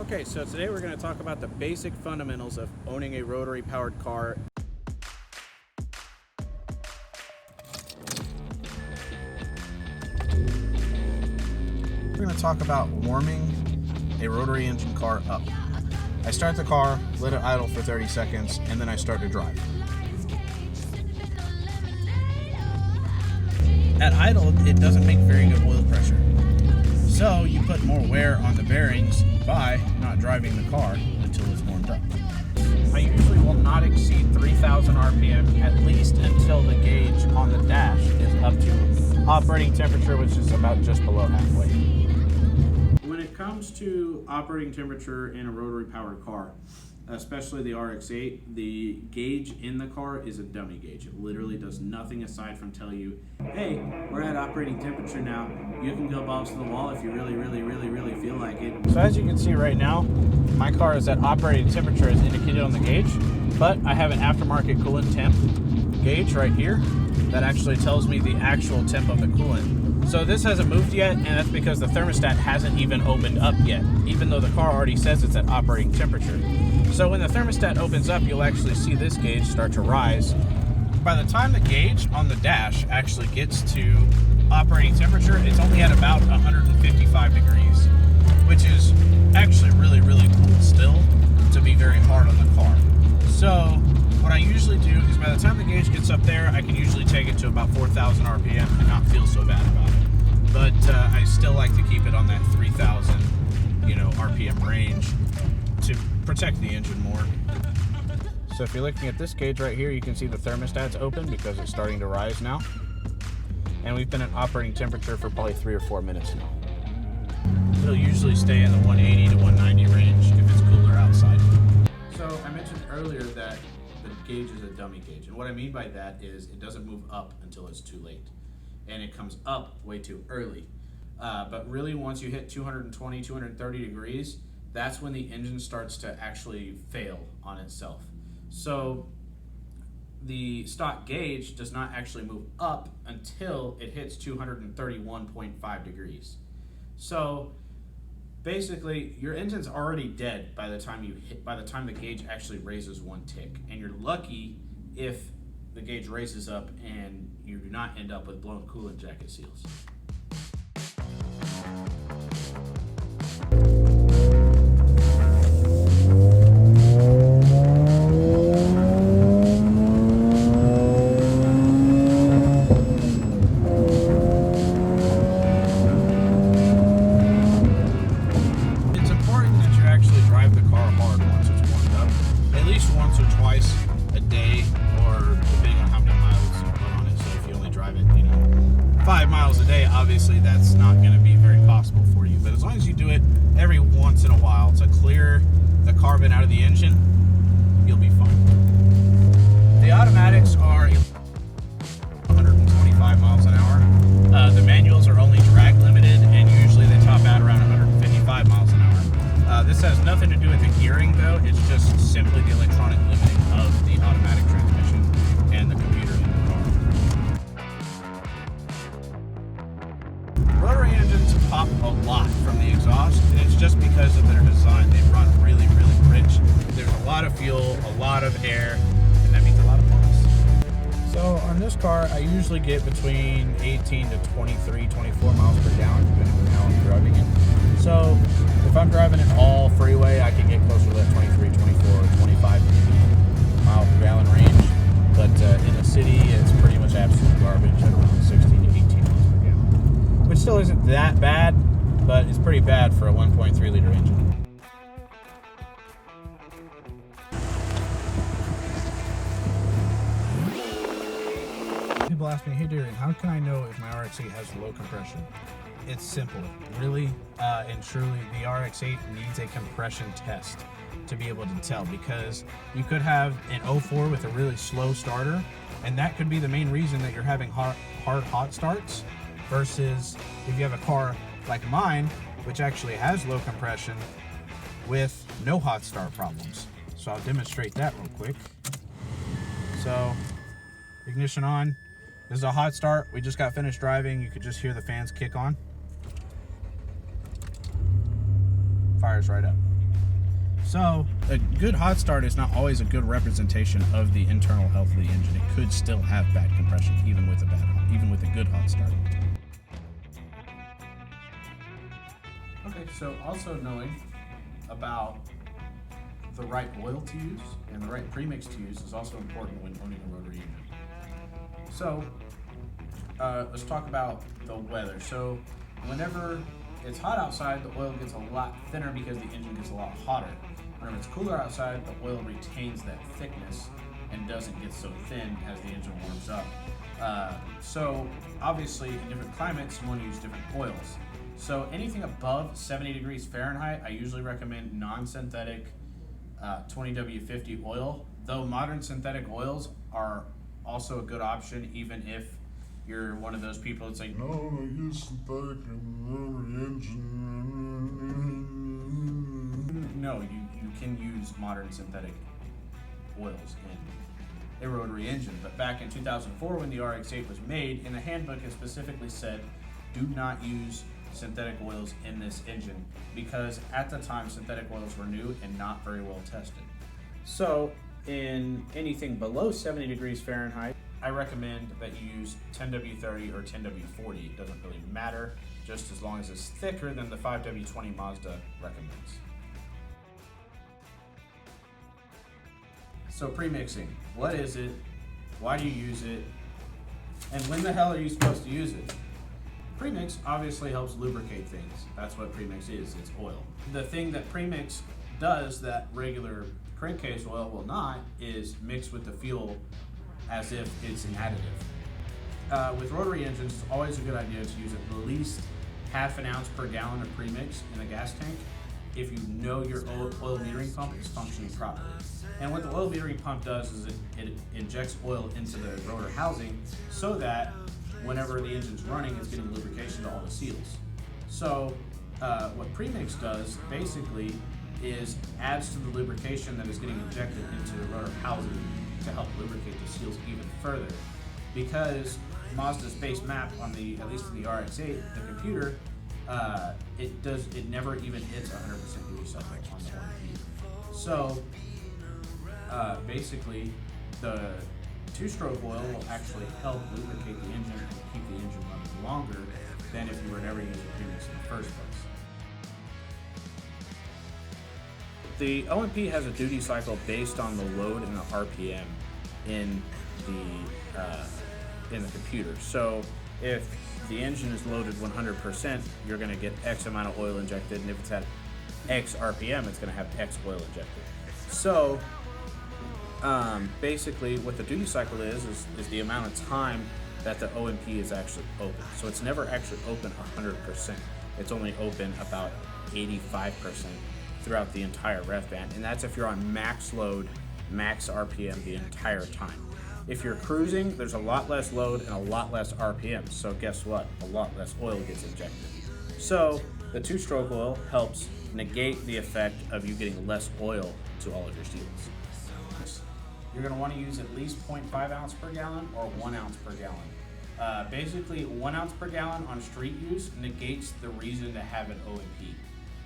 Okay, so today we're going to talk about the basic fundamentals of owning a rotary powered car. We're going to talk about warming a rotary engine car up. I start the car, let it idle for 30 seconds, and then I start to drive. At idle, it doesn't make very good oil pressure. So you put more wear on the bearings by not driving the car until it's warmed up. I usually will not exceed 3,000 RPM at least until the gauge on the dash is up to operating temperature, which is about just below halfway. When it comes to operating temperature in a rotary powered car, especially the Rx8, the gauge in the car is a dummy gauge. It literally does nothing aside from tell you, hey, we're at operating temperature now. You can go balls to the wall if you really feel like it. So as you can see right now, my car is at operating temperature as indicated on the gauge, but I have an aftermarket coolant temp gauge right here that actually tells me the actual temp of the coolant. So this hasn't moved yet, and that's because the thermostat hasn't even opened up yet, even though the car already says it's at operating temperature. So when the thermostat opens up, you'll actually see this gauge start to rise. By the time the gauge on the dash actually gets to operating temperature, it's only at about 155 degrees, which is actually really cool still to be very hard on the car. So what I usually do is by the time the gauge gets up there, I can usually take it to about 4,000 RPM and not feel so bad about it. But I still like to keep it on that 3,000, RPM range to protect the engine more. So if you're looking at this gauge right here, you can see the thermostat's open because it's starting to rise now. And we've been at operating temperature for probably 3 or 4 minutes now. It'll usually stay in the 180 to 190 range if it's cooler outside. So I mentioned earlier that the gauge is a dummy gauge. And what I mean by that is it doesn't move up until it's too late. And it comes up way too early. But really once you hit 220, 230 degrees, that's when the engine starts to actually fail on itself. So the stock gauge does not actually move up until it hits 231.5 degrees. So basically your engine's already dead by the time the gauge actually raises one tick. And you're lucky if the gauge raises up and you do not end up with blown coolant jacket seals. Once or twice a day, or depending on how many miles you put on it. So if you only drive it 5 miles a day, obviously that's not going to be very possible for you, but as long as you do it every once in a while to clear the carbon out of the engine, you'll be fine. The automatics are 125 miles an hour. The manuals are only drag limited, and usually they top out around 155 miles an hour. This has nothing to do with the gearing though, it's just simply the electronic limiting of the automatic transmission and the computer in the car. Rotary engines pop a lot from the exhaust, and it's just because of their design. They run really rich. There's a lot of fuel, a lot of air, and that means a lot of miles. So on this car, I usually get between 18 to 23, 24 miles per gallon, depending on how I'm driving it. So if I'm driving it all freeway, I can get closer to that 23, 24, 25 mile per gallon range. But in the city, it's pretty much absolute garbage at around 16 to 18 miles per gallon. Which still isn't that bad, but it's pretty bad for a 1.3 liter engine. People ask me, hey Darren, how can I know if my Rx8 has low compression? It's simple. Really and truly, the Rx8 needs a compression test to be able to tell, because you could have an 04 with a really slow starter, and that could be the main reason that you're having hard hot starts, versus if you have a car like mine, which actually has low compression with no hot start problems. So I'll demonstrate that real quick. So ignition on. This is a hot start. We just got finished driving. You could just hear the fans kick on. Fires right up. So a good hot start is not always a good representation of the internal health of the engine. It could still have bad compression even with a good hot start. Okay, so also knowing about the right oil to use and the right premix to use is also important when owning a rotary engine. So let's talk about the weather. So whenever it's hot outside, the oil gets a lot thinner because the engine gets a lot hotter. Whenever it's cooler outside, the oil retains that thickness and doesn't get so thin as the engine warms up. So obviously in different climates, you want to use different oils. So anything above 70 degrees Fahrenheit, I usually recommend non-synthetic 20W50 oil, though modern synthetic oils are also a good option even if you're one of those people that's like, no, I use synthetic in rotary engine. No, you can use modern synthetic oils in a rotary engine. But back in 2004 when the Rx8 was made, in the handbook it specifically said, do not use synthetic oils in this engine because at the time synthetic oils were new and not very well tested. So in anything below 70 degrees Fahrenheit, I recommend that you use 10W30 or 10W40. It doesn't really matter, just as long as it's thicker than the 5W20 Mazda recommends. So premixing, what is it? Why do you use it? And when the hell are you supposed to use it? Premix obviously helps lubricate things. That's what premix is, it's oil. The thing that premix does that regular crankcase oil will not is mix with the fuel as if it's an additive. With rotary engines, it's always a good idea to use at least half an ounce per gallon of premix in a gas tank if you know your oil metering pump is functioning properly. And what the oil metering pump does is it injects oil into the rotor housing so that whenever the engine's running, it's getting lubrication to all the seals. So what premix does basically is adds to the lubrication that is getting injected into the rotor housing to help lubricate the seals even further. Because Mazda's base map on at least in the Rx8, the computer, it never even hits 100% duty cycle on the 1P. So basically the two-stroke oil will actually help lubricate the engine and keep the engine running longer than if you were never using premix in the first place. The O&P has a duty cycle based on the load and the RPM in the computer. So if the engine is loaded 100%, you're going to get X amount of oil injected, and if it's at X RPM, it's going to have X oil injected. So basically what the duty cycle is the amount of time that the O&P is actually open. So it's never actually open 100%. It's only open about 85% throughout the entire ref band, and that's if you're on max load, max RPM the entire time. If you're cruising, there's a lot less load and a lot less RPM, so guess what? A lot less oil gets injected. So the two-stroke oil helps negate the effect of you getting less oil to all of your seals. You're going to want to use at least 0.5 ounce per gallon or 1 ounce per gallon. Basically, 1 ounce per gallon on street use negates the reason to have an O&P.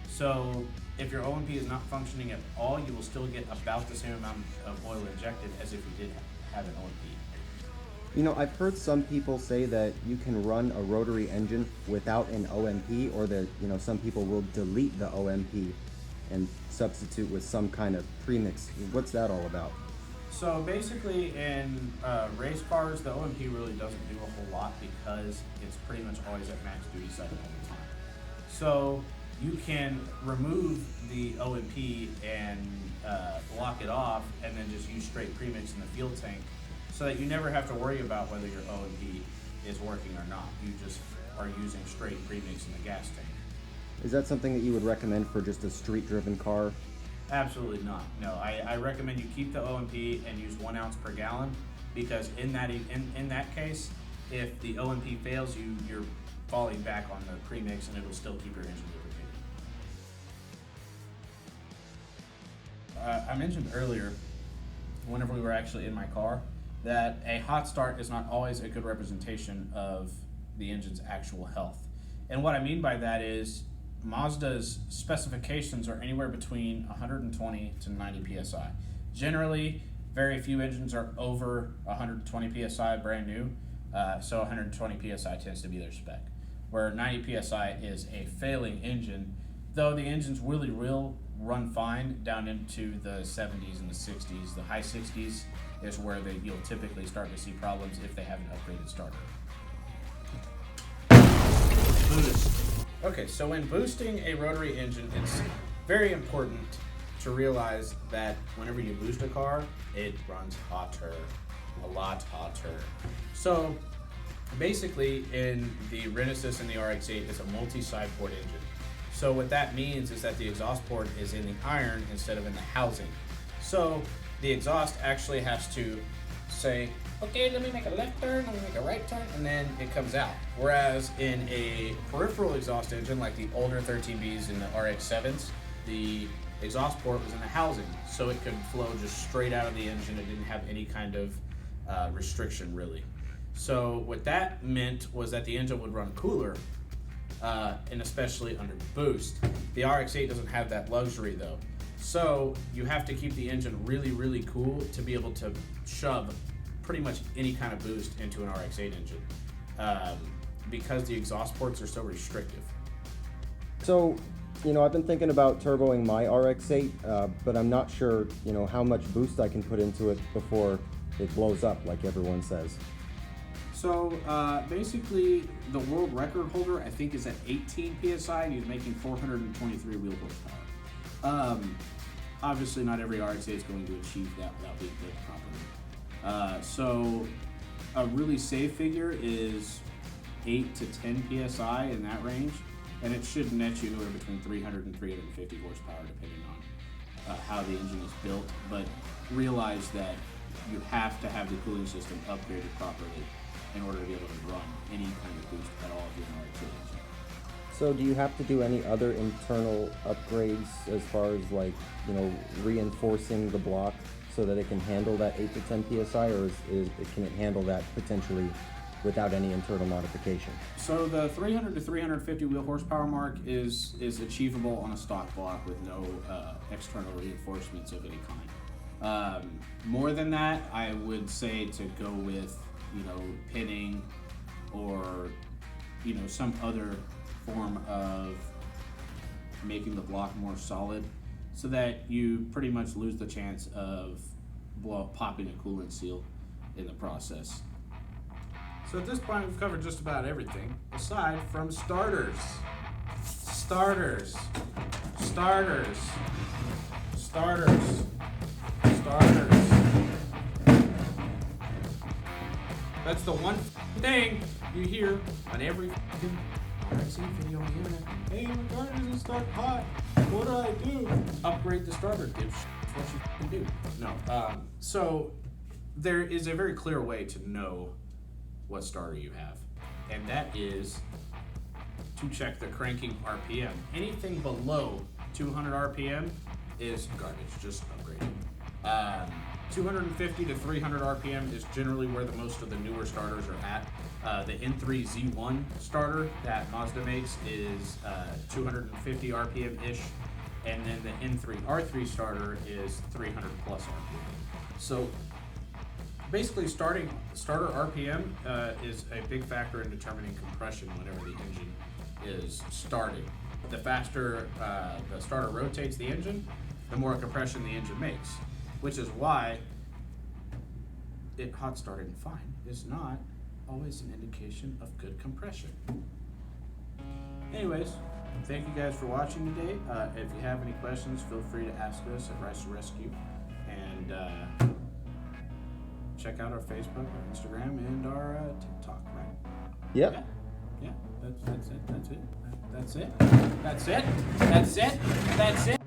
So if your O&P is not functioning at all, you will still get about the same amount of oil injected as if you did have an O&P. You know, I've heard some people say that you can run a rotary engine without an O&P, or that, you know, some people will delete the O&P and substitute with some kind of premix. What's that all about? So basically in race cars, the O&P really doesn't do a whole lot because it's pretty much always at max duty cycle all the time. So you can remove the O&P and block it off and then just use straight premix in the fuel tank so that you never have to worry about whether your O&P is working or not. You just are using straight premix in the gas tank. Is that something that you would recommend for just a street-driven car? Absolutely not. No, I recommend you keep the O&P and use 1 ounce per gallon because in that case, if the O&P fails, you're falling back on the premix and it will still keep your engine lubricated. I mentioned earlier, whenever we were actually in my car, that a hot start is not always a good representation of the engine's actual health. And what I mean by that is Mazda's specifications are anywhere between 120 to 90 psi. Generally, very few engines are over 120 psi brand new, so 120 psi tends to be their spec. Where 90 psi is a failing engine, though the engines really will run fine down into the 70s and the 60s. The high 60s is where you'll typically start to see problems if they have an upgraded starter. Boost. Okay, so when boosting a rotary engine, it's very important to realize that whenever you boost a car, it runs hotter, a lot hotter. So basically in the Renesis and the Rx8, it's a multi-side port engine. So what that means is that the exhaust port is in the iron instead of in the housing. So the exhaust actually has to say, okay, let me make a left turn, let me make a right turn, and then it comes out. Whereas in a peripheral exhaust engine, like the older 13Bs and the Rx7s, the exhaust port was in the housing, so it could flow just straight out of the engine. It didn't have any kind of restriction, really. So what that meant was that the engine would run cooler, and especially under boost. The Rx8 doesn't have that luxury, though. So you have to keep the engine really, really cool to be able to shove pretty much any kind of boost into an Rx8 engine, because the exhaust ports are so restrictive. So, I've been thinking about turboing my Rx8, but I'm not sure, how much boost I can put into it before it blows up, like everyone says. So basically, the world record holder, I think, is at 18 psi, and he's making 423 wheel horsepower. Obviously, not every Rx8 is going to achieve that without being built properly. So a really safe figure is 8 to 10 psi in that range, and it should net you anywhere between 300 and 350 horsepower, depending on how the engine is built. But realize that you have to have the cooling system upgraded properly in order to be able to run any kind of boost at all of your Rx8 engine. So do you have to do any other internal upgrades as far as reinforcing the block so that it can handle that 8 to 10 psi, or can it handle that potentially without any internal modification? So the 300 to 350 wheel horsepower mark is achievable on a stock block with no external reinforcements of any kind. More than that, I would say to go with pinning or some other form of making the block more solid, so that you pretty much lose the chance of popping a coolant seal in the process. So at this point, we've covered just about everything aside from starters. That's the one thing you hear on every Rx8 video on the internet. Hey, my car doesn't start hot. What do I do? Upgrade the starter, dipshit. That's what you can do. No. So there is a very clear way to know what starter you have, and that is to check the cranking RPM. Anything below 200 RPM is garbage. Just upgrade it. 250 to 300 RPM is generally where the most of the newer starters are at. The N3Z1 starter that Mazda makes is 250 RPM-ish, and then the N3R3 starter is 300 plus RPM. So basically, starter RPM is a big factor in determining compression whenever the engine is starting. The faster the starter rotates the engine, the more compression the engine makes, which is why it hot starting fine is not always an indication of good compression. Anyways, thank you guys for watching today. If you have any questions, feel free to ask us at Rice to Rescue, and check out our Facebook, our Instagram, and our TikTok, right? Yep. Yeah. That's it.